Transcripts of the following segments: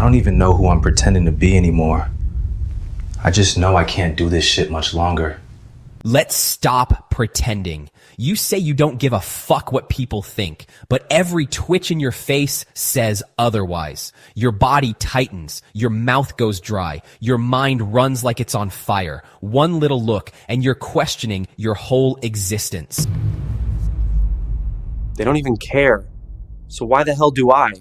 I don't even know who I'm pretending to be anymore. I just know I can't do this shit much longer. Let's stop pretending. You say you don't give a fuck what people think, but every twitch in your face says otherwise. Your body tightens, your mouth goes dry, your mind runs like it's on fire. One little look, and you're questioning your whole existence. They don't even care. So why the hell do I?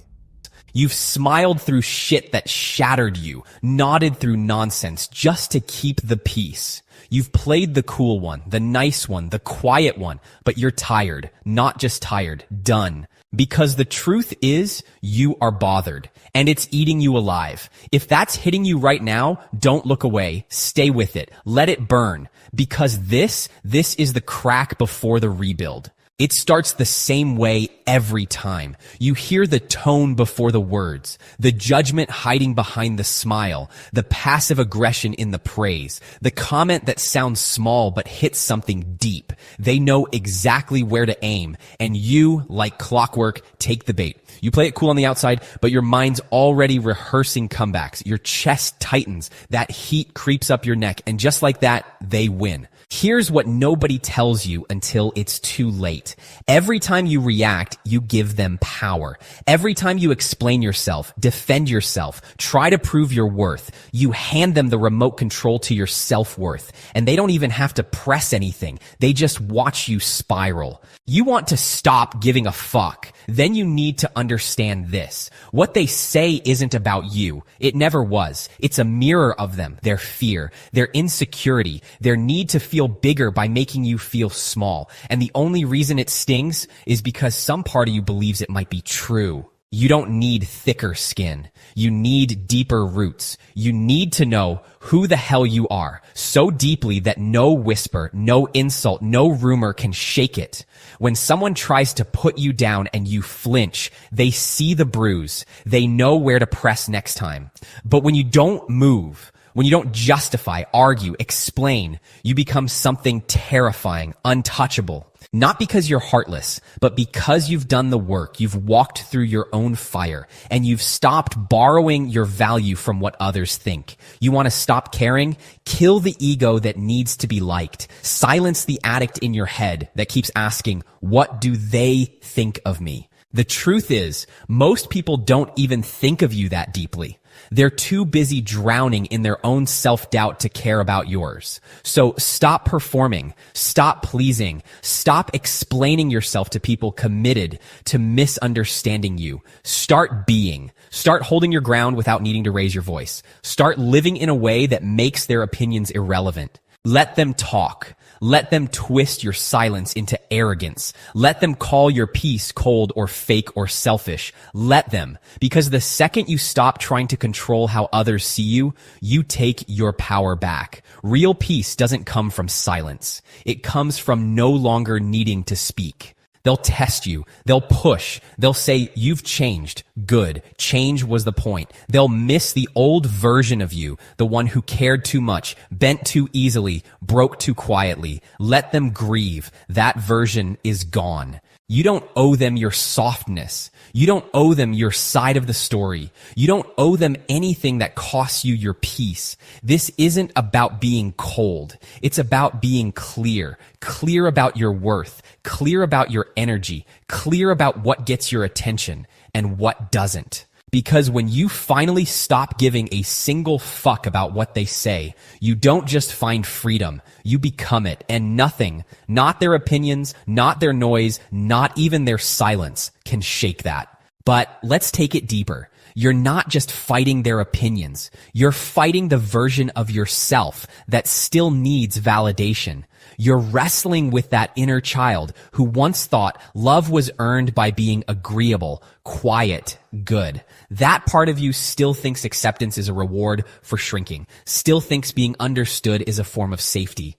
You've smiled through shit that shattered you, nodded through nonsense just to keep the peace. You've played the cool one, the nice one, the quiet one, but you're tired, not just tired, done. Because the truth is, you are bothered, and it's eating you alive. If that's hitting you right now, don't look away. Stay with it. Let it burn. Because this is the crack before the rebuild. It starts the same way every time. You hear the tone before the words, the judgment hiding behind the smile, the passive aggression in the praise, the comment that sounds small but hits something deep. They know exactly where to aim, and you, like clockwork, take the bait. You play it cool on the outside, but your mind's already rehearsing comebacks. Your chest tightens, that heat creeps up your neck, and just like that, they win. Here's what nobody tells you until it's too late. Every time you react, you give them power. Every time you explain yourself, defend yourself, try to prove your worth, you hand them the remote control to your self-worth. And they don't even have to press anything. They just watch you spiral. You want to stop giving a fuck. Then you need to understand this. What they say isn't about you. It never was. It's a mirror of them, their fear, their insecurity, their need to feel bigger by making you feel small. And the only reason it stings is because some part of you believes it might be true. You don't need thicker skin. You need deeper roots. You need to know who the hell you are so deeply that no whisper, no insult, no rumor can shake it. When someone tries to put you down and you flinch, they see the bruise. They know where to press next time. But when you don't move, when you don't justify, argue, explain, you become something terrifying, untouchable. Not because you're heartless, but because you've done the work, you've walked through your own fire, and you've stopped borrowing your value from what others think. You want to stop caring? Kill the ego that needs to be liked. Silence the addict in your head that keeps asking, what do they think of me? The truth is, most people don't even think of you that deeply. They're too busy drowning in their own self-doubt to care about yours. So stop performing, stop pleasing, stop explaining yourself to people committed to misunderstanding you. Start being. Start holding your ground without needing to raise your voice. Start living in a way that makes their opinions irrelevant. Let them talk. Let them twist your silence into arrogance. Let them call your peace cold or fake or selfish. Let them. Because the second you stop trying to control how others see you, you take your power back. Real peace doesn't come from silence. It comes from no longer needing to speak. They'll test you. They'll push. They'll say, you've changed. Good. Change was the point. They'll miss the old version of you, the one who cared too much, bent too easily, broke too quietly. Let them grieve. That version is gone. You don't owe them your softness. You don't owe them your side of the story. You don't owe them anything that costs you your peace. This isn't about being cold. It's about being clear. Clear about your worth. Clear about your energy. Clear about what gets your attention and what doesn't. Because when you finally stop giving a single fuck about what they say, you don't just find freedom, you become it. And nothing, not their opinions, not their noise, not even their silence, can shake that. But let's take it deeper. You're not just fighting their opinions. You're fighting the version of yourself that still needs validation. You're wrestling with that inner child who once thought love was earned by being agreeable, quiet, good. That part of you still thinks acceptance is a reward for shrinking, still thinks being understood is a form of safety.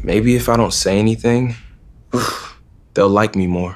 Maybe if I don't say anything, they'll like me more.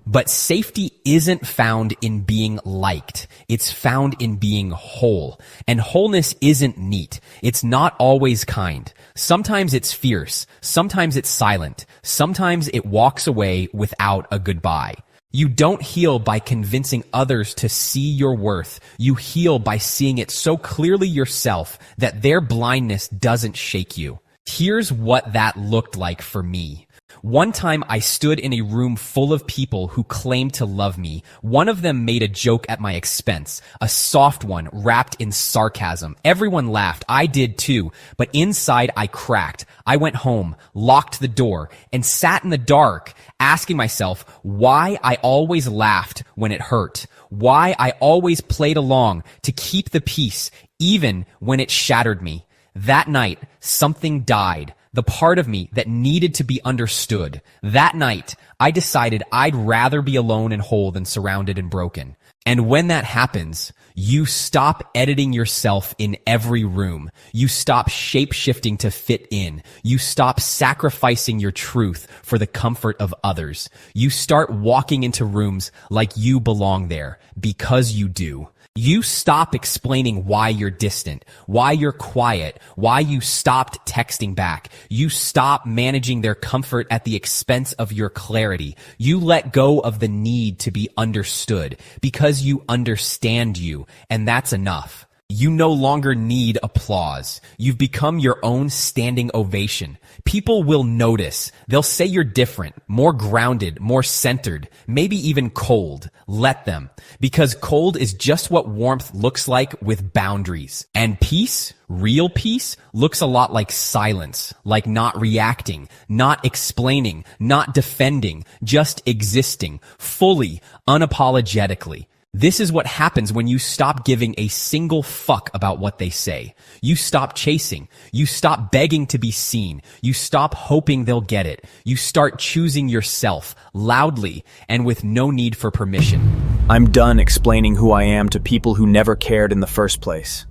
But safety isn't found in being liked. It's found in being whole. And wholeness isn't neat. It's not always kind. Sometimes it's fierce. Sometimes it's silent. Sometimes it walks away without a goodbye. You don't heal by convincing others to see your worth. You heal by seeing it so clearly yourself that their blindness doesn't shake you. Here's what that looked like for me. One time I stood in a room full of people who claimed to love me. One of them made a joke at my expense, a soft one wrapped in sarcasm. Everyone laughed. I did too. But inside I cracked. I went home, locked the door, and sat in the dark, asking myself why I always laughed when it hurt. Why I always played along to keep the peace, even when it shattered me. That night, something died. The part of me that needed to be understood. That night, I decided I'd rather be alone and whole than surrounded and broken. And when that happens, you stop editing yourself in every room. You stop shape-shifting to fit in. You stop sacrificing your truth for the comfort of others. You start walking into rooms like you belong there, because you do. You stop explaining why you're distant, why you're quiet, why you stopped texting back. You stop managing their comfort at the expense of your clarity. You let go of the need to be understood because you understand you, and that's enough. You no longer need applause. You've become your own standing ovation. People will notice. They'll say you're different, more grounded, more centered, maybe even cold. Let them. Because cold is just what warmth looks like with boundaries. And peace, real peace, looks a lot like silence, like not reacting, not explaining, not defending, just existing, fully, unapologetically. This is what happens when you stop giving a single fuck about what they say. You stop chasing. You stop begging to be seen. You stop hoping they'll get it. You start choosing yourself, loudly, and with no need for permission. I'm done explaining who I am to people who never cared in the first place.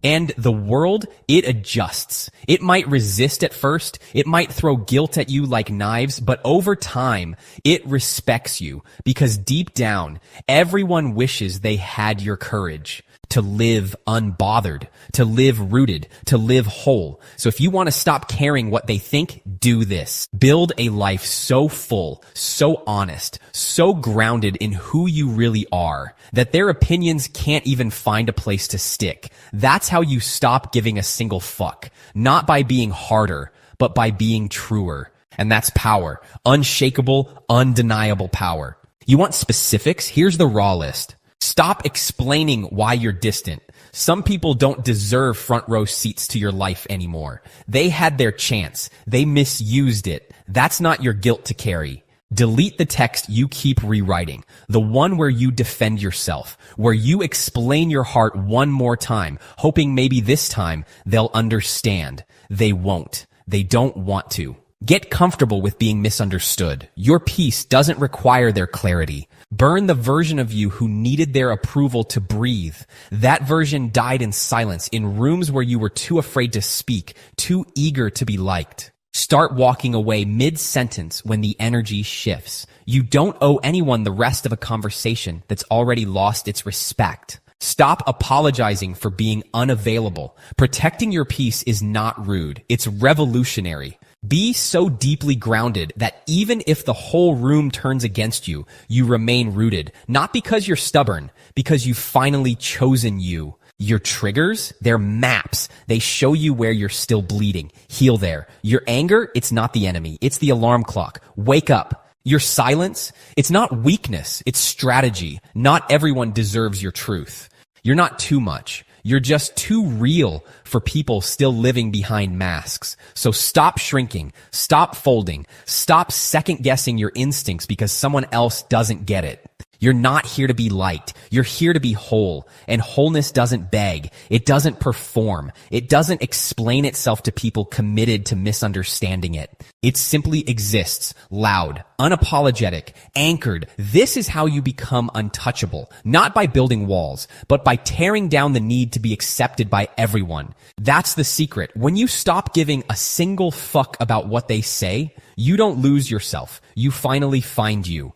And the world, it adjusts. It might resist at first. It might throw guilt at you like knives, but over time, it respects you because deep down, everyone wishes they had your courage to live unbothered, to live rooted, to live whole. So if you want to stop caring what they think, do this. Build a life so full, so honest, so grounded in who you really are that their opinions can't even find a place to stick. That's how you stop giving a single fuck. Not by being harder, but by being truer. And that's power. Unshakable, undeniable power. You want specifics? Here's the raw list. Stop explaining why you're distant. Some people don't deserve front row seats to your life anymore. They had their chance. They misused it. That's not your guilt to carry. Delete the text you keep rewriting. The one where you defend yourself, where you explain your heart one more time, hoping maybe this time they'll understand. They won't. They don't want to. Get comfortable with being misunderstood. Your peace doesn't require their clarity. Burn the version of you who needed their approval to breathe. That version died in silence, in rooms where you were too afraid to speak, too eager to be liked. Start walking away mid-sentence when the energy shifts. You don't owe anyone the rest of a conversation that's already lost its respect. Stop apologizing for being unavailable. Protecting your peace is not rude. It's revolutionary. Be so deeply grounded that even if the whole room turns against you, you remain rooted. Not because you're stubborn, because you've finally chosen you. Your triggers, they're maps. They show you where you're still bleeding. Heal there. Your anger, it's not the enemy. It's the alarm clock. Wake up. Your silence, it's not weakness. It's strategy. Not everyone deserves your truth. You're not too much. You're just too real for people still living behind masks. So stop shrinking, stop folding, stop second-guessing your instincts because someone else doesn't get it. You're not here to be liked. You're here to be whole. And wholeness doesn't beg. It doesn't perform. It doesn't explain itself to people committed to misunderstanding it. It simply exists, loud, unapologetic, anchored. This is how you become untouchable, not by building walls, but by tearing down the need to be accepted by everyone. That's the secret. When you stop giving a single fuck about what they say, you don't lose yourself. You finally find you.